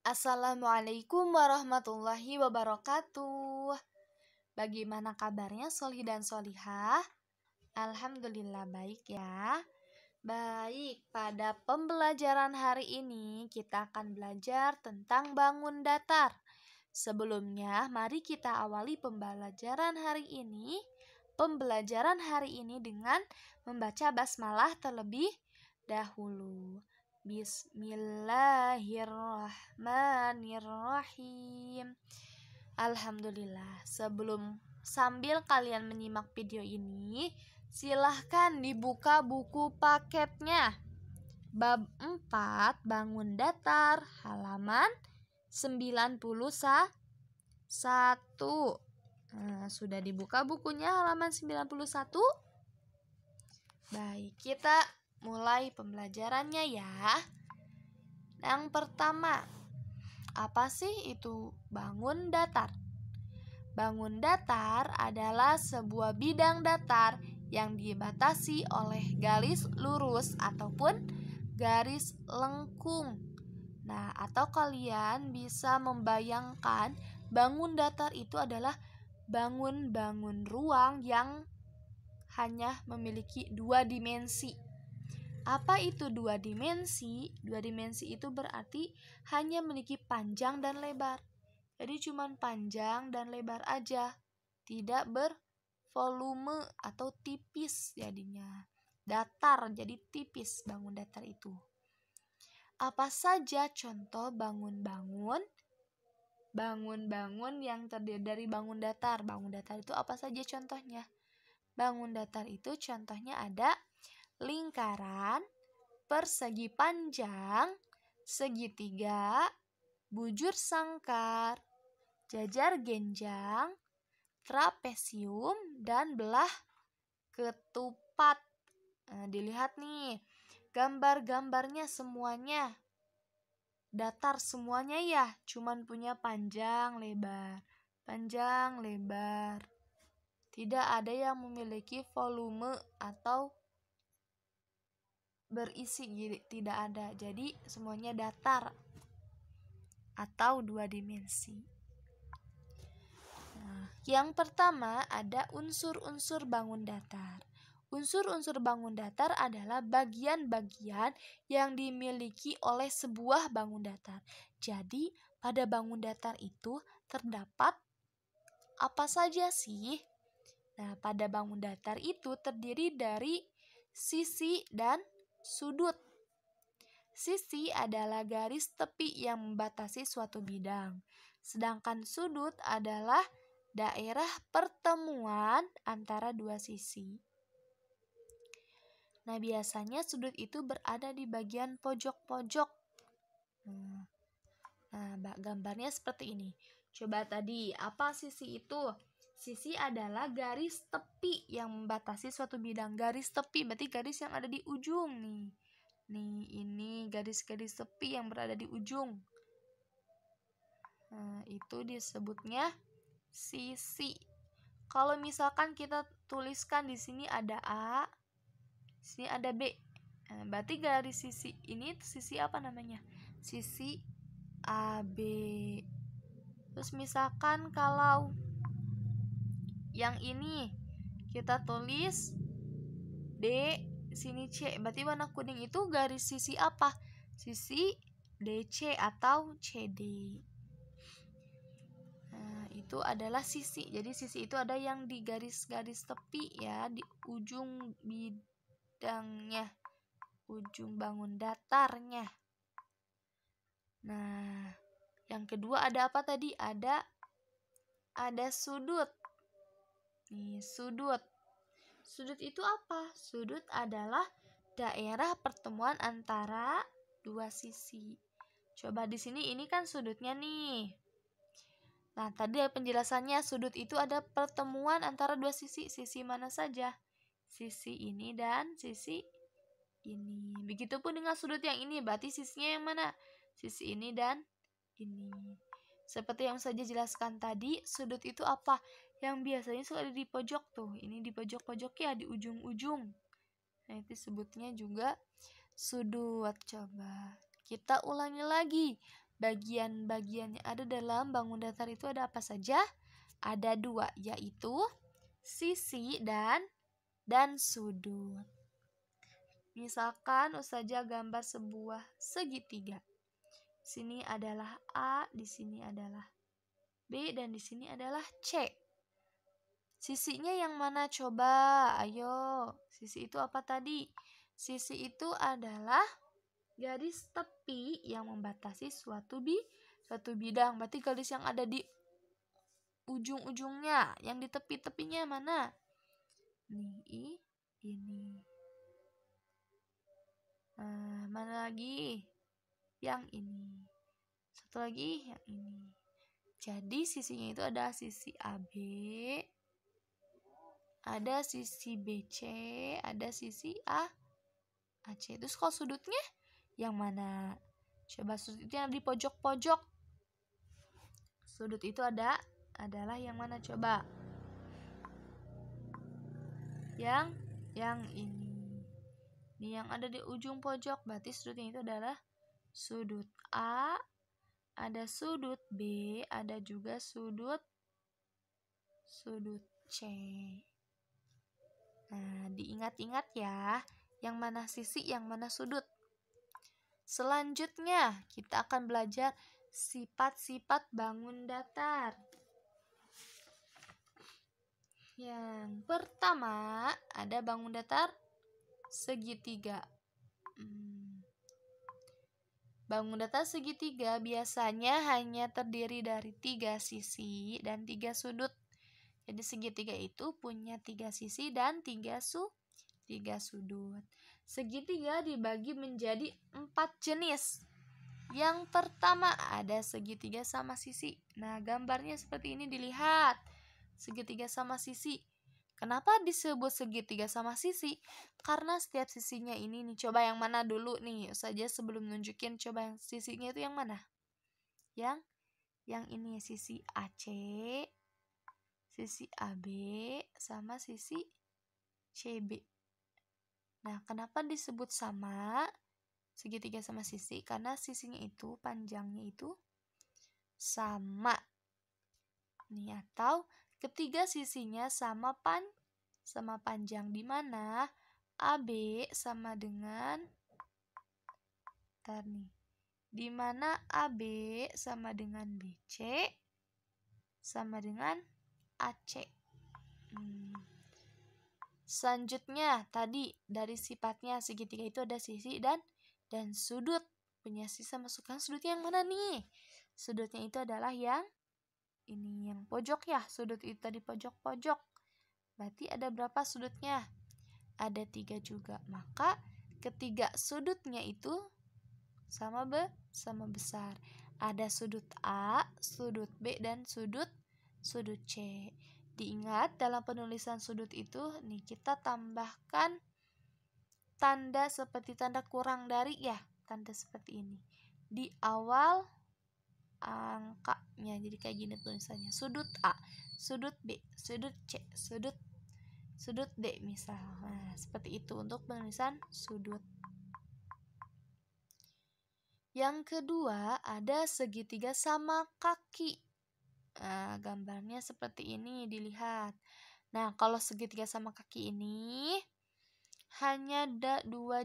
Assalamualaikum warahmatullahi wabarakatuh. Bagaimana kabarnya Solih dan Solihah? Alhamdulillah baik ya. Baik, pada pembelajaran hari ini kita akan belajar tentang bangun datar. Sebelumnya, mari kita awali pembelajaran hari ini dengan membaca basmalah terlebih dahulu. Bismillahirrahmanirrahim. Alhamdulillah. Sambil kalian menyimak video ini, silahkan dibuka buku paketnya. Bab 4 bangun datar, halaman 91. Sudah dibuka bukunya halaman 91? Baik, kita mulai pembelajarannya ya. Yang pertama, apa sih itu bangun datar? Bangun datar adalah sebuah bidang datar yang dibatasi oleh garis lurus ataupun garis lengkung. Nah, atau kalian bisa membayangkan bangun datar itu adalah bangun ruang yang hanya memiliki 2 dimensi. Apa itu 2 dimensi? 2 dimensi itu berarti hanya memiliki panjang dan lebar. Jadi cuma panjang dan lebar aja, tidak bervolume atau tipis jadinya. Datar, jadi tipis bangun datar itu. Apa saja contoh bangun-bangun yang terdiri dari bangun datar? Bangun datar itu apa saja contohnya? Bangun datar itu contohnya ada lingkaran, persegi panjang, segitiga, bujur sangkar, jajar genjang, trapesium, dan belah ketupat. Dilihat nih, gambar-gambarnya semuanya datar semuanya ya, cuman punya panjang lebar. Tidak ada yang memiliki volume atau berisi, tidak ada. Jadi semuanya datar atau 2 dimensi. Yang pertama ada unsur-unsur bangun datar. Unsur-unsur bangun datar adalah bagian-bagian yang dimiliki oleh sebuah bangun datar. Jadi pada bangun datar itu terdapat apa saja sih? Nah, pada bangun datar itu terdiri dari sisi dan sudut. Sisi adalah garis tepi yang membatasi suatu bidang. Sedangkan sudut adalah daerah pertemuan antara 2 sisi. Nah, biasanya sudut itu berada di bagian pojok-pojok. Nah, gambarnya seperti ini. Coba tadi, apa sisi itu? Sisi adalah garis tepi yang membatasi suatu bidang. Garis tepi berarti garis yang ada di ujung nih. Ini garis-garis tepi yang berada di ujung. Nah, itu disebutnya sisi. Kalau misalkan kita tuliskan di sini ada A, di sini ada B. Nah, berarti garis sisi ini sisi apa namanya? Sisi AB. Terus misalkan kalau yang ini kita tulis D, sini C, berarti warna kuning itu garis sisi apa? Sisi DC atau CD. Nah, itu adalah sisi. Jadi sisi itu ada yang di garis-garis tepi ya, di ujung bidangnya, ujung bangun datarnya. Nah, yang kedua ada apa tadi? Ada sudut. Nih, sudut. Sudut itu apa? Sudut adalah daerah pertemuan antara 2 sisi. Coba di sini ini kan sudutnya nih. Nah, tadi penjelasannya sudut itu ada pertemuan antara 2 sisi. Sisi mana saja? Sisi ini dan sisi ini. Begitupun dengan sudut yang ini, berarti sisinya yang mana? Sisi ini dan ini. Seperti yang saja jelaskan tadi, sudut itu apa? Yang biasanya suka ada di pojok tuh. Ini di pojok-pojok ya, di ujung-ujung. Nah, itu sebutnya juga sudut. Coba kita ulangi lagi. Bagian-bagian yang ada dalam bangun datar itu ada apa saja? Ada 2, yaitu sisi dan sudut. Misalkan Ustazah gambar sebuah segitiga. Sini adalah A, di sini adalah B, dan di sini adalah C. Sisinya yang mana coba? Ayo, sisi itu apa tadi? Sisi itu adalah garis tepi yang membatasi suatu bidang. Berarti garis yang ada di ujung-ujungnya, yang di tepi-tepinya mana? Nih, ini. Mana lagi? Yang ini. Satu lagi, yang ini. Jadi sisinya itu ada sisi AB, ada sisi BC, ada sisi AC. Terus kalau sudutnya yang mana? Coba sudut itu yang di pojok-pojok. Sudut itu adalah yang mana coba? Yang ini. Ini yang ada di ujung pojok, berarti sudutnya itu adalah sudut A, ada sudut B, ada juga sudut C. Nah, diingat-ingat ya, yang mana sisi, yang mana sudut. Selanjutnya, kita akan belajar sifat-sifat bangun datar. Yang pertama, ada bangun datar segitiga. Bangun datar segitiga biasanya hanya terdiri dari 3 sisi dan 3 sudut. Jadi segitiga itu punya 3 sisi dan 3 sudut. Segitiga dibagi menjadi 4 jenis. Yang pertama ada segitiga sama sisi. Nah, gambarnya seperti ini dilihat. Segitiga sama sisi. Kenapa disebut segitiga sama sisi? Karena setiap sisinya ini nih, coba yang mana dulu nih saja sebelum nunjukin, coba yang sisinya itu yang mana? Yang ini sisi AC, sisi AB, sama sisi CB. Nah, kenapa disebut sama segitiga sama sisi? Karena sisinya itu panjangnya itu sama. Nih, atau ketiga sisinya sama panjang, di mana AB sama dengan di mana AB sama dengan BC sama dengan AC. Selanjutnya tadi dari sifatnya segitiga itu ada sisi dan sudut. Punya sisi sama sudutnya yang mana nih? Sudutnya itu adalah yang ini, yang pojok ya. Sudut itu tadi pojok-pojok. Berarti ada berapa sudutnya? Ada 3 juga. Maka ketiga sudutnya itu sama besar. Ada sudut A, sudut B, dan sudut C. Diingat dalam penulisan sudut itu nih kita tambahkan tanda seperti tanda kurang dari ya, tanda seperti ini di awal angkanya. Jadi kayak gini tulisannya, sudut A, sudut B, sudut C, sudut D misal. Nah, seperti itu untuk penulisan sudut. Yang kedua ada segitiga sama kaki. Nah, gambarnya seperti ini dilihat. Nah, kalau segitiga sama kaki ini hanya ada 2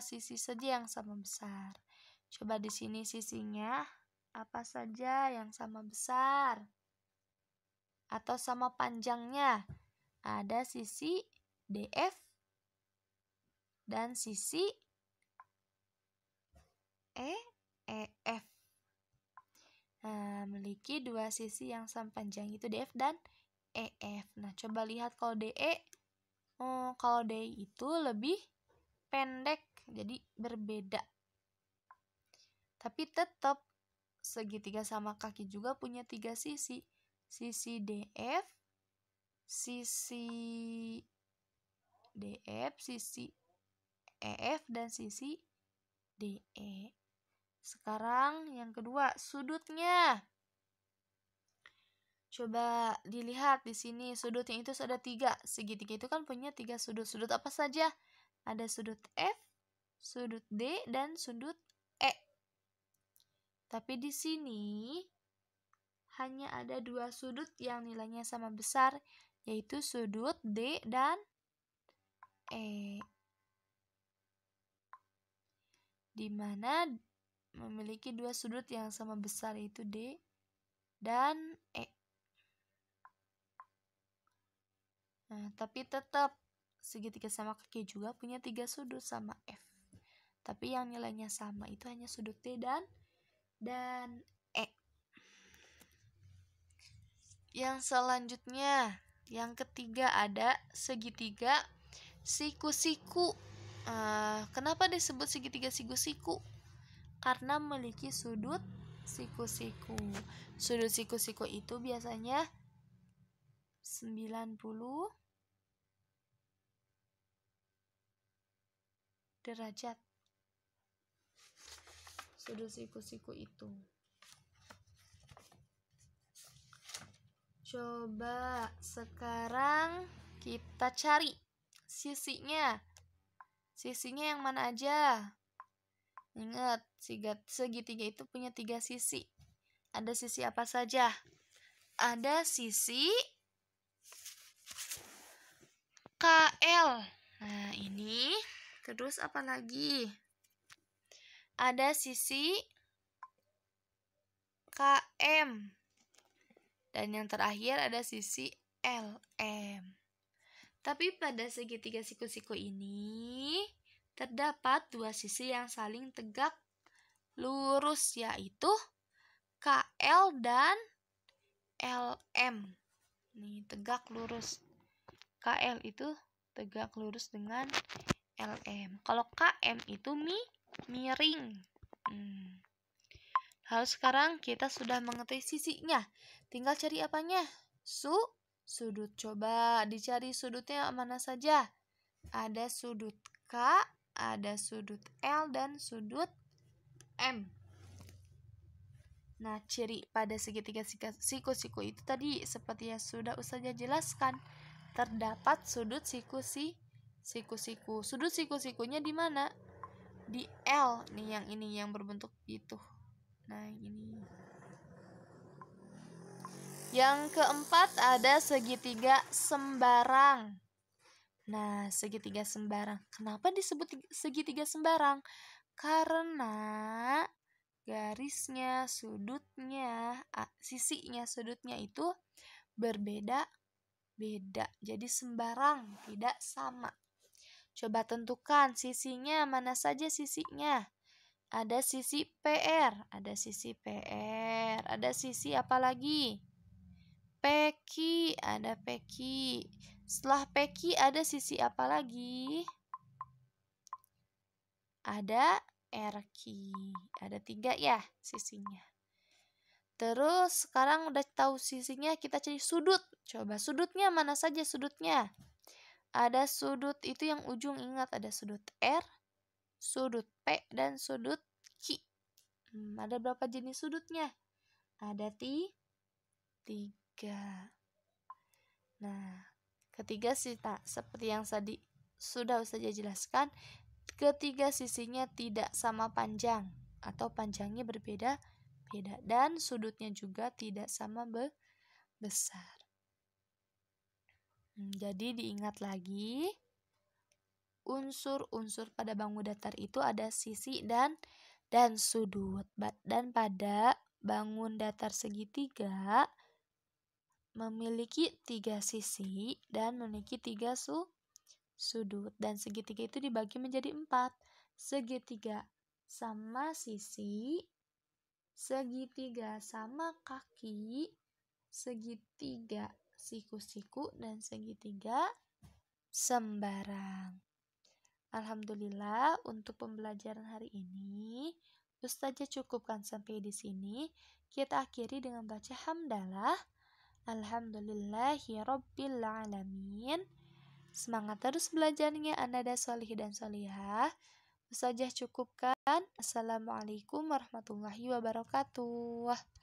sisi saja yang sama besar. Coba di sini sisinya apa saja yang sama besar atau sama panjangnya? Ada sisi DF dan sisi EF. Nah, memiliki 2 sisi yang sama panjang itu DF dan EF. Nah, coba lihat kalau DE. Kalau DE itu lebih pendek, jadi berbeda. Tapi tetap segitiga sama kaki juga punya 3 sisi. Sisi DF, sisi EF, dan sisi DE. Sekarang yang kedua, sudutnya. Coba dilihat di sini, sudutnya itu ada 3. Segitiga itu kan punya 3 sudut. Sudut apa saja? Ada sudut F, sudut D, dan sudut E. Tapi di sini hanya ada 2 sudut yang nilainya sama besar, yaitu sudut D dan E. Di mana memiliki 2 sudut yang sama besar, yaitu D dan E. Nah, tapi tetap segitiga sama kaki juga punya 3 sudut sama F. Tapi yang nilainya sama itu hanya sudut D dan E. Yang selanjutnya, yang ketiga ada segitiga siku-siku. Kenapa disebut segitiga siku-siku? Karena memiliki sudut siku-siku. Sudut siku-siku itu biasanya 90 derajat. Sudut siku-siku itu. Coba sekarang kita cari sisinya. Sisinya yang mana aja? Ingat, segitiga itu punya 3 sisi. Ada sisi apa saja? Ada sisi KL. Nah, ini. Terus apa lagi? Ada sisi KM. Dan yang terakhir ada sisi LM. Tapi pada segitiga siku-siku ini terdapat 2 sisi yang saling tegak lurus, yaitu KL dan LM. Nih, tegak lurus. KL itu tegak lurus dengan LM. Kalau KM itu miring. Lalu sekarang kita sudah mengetahui sisinya. Tinggal cari apanya? Sudut. Coba dicari sudutnya mana saja. Ada sudut K, ada sudut L, dan sudut M. Nah, ciri pada segitiga siku-siku itu tadi seperti yang sudah Ustazah jelaskan. Terdapat sudut siku-siku. Sudut siku-sikunya di mana? Di L. Nih, yang ini yang berbentuk itu. Nah, ini. Yang keempat ada segitiga sembarang. Nah, segitiga sembarang. Kenapa disebut segitiga sembarang? Karena garisnya, sudutnya, sisinya, sudutnya itu berbeda-beda. Jadi sembarang, tidak sama. Coba tentukan sisinya, mana saja sisinya. Ada sisi PR, ada sisi PR, ada sisi apa lagi? PQ, ada PQ. Setelah PQ ada sisi apa lagi? Ada RQ. Ada 3 ya sisinya. Terus sekarang udah tahu sisinya, kita cari sudut. Coba sudutnya mana saja sudutnya? Ada sudut itu yang ujung, ingat ada sudut R, sudut P, dan sudut Q. Ada berapa jenis sudutnya? Ada 3. Nah, ketiga seperti yang tadi sudah Ustazah jelaskan, ketiga sisinya tidak sama panjang atau panjangnya berbeda-beda, dan sudutnya juga tidak sama besar. Jadi diingat lagi, unsur-unsur pada bangun datar itu ada sisi dan sudut. Dan pada bangun datar segitiga memiliki 3 sisi dan memiliki 3 sudut. Dan segitiga itu dibagi menjadi 4. Segitiga sama sisi, segitiga sama kaki, segitiga siku-siku, dan segitiga sembarang. Alhamdulillah, untuk pembelajaran hari ini Ustazah cukupkan sampai di sini. Kita akhiri dengan baca hamdalah. Alhamdulillahirabbil alamin. Semangat terus belajarnya Anda solih dan solihah. Ustazah cukupkan. Assalamualaikum warahmatullahi wabarakatuh.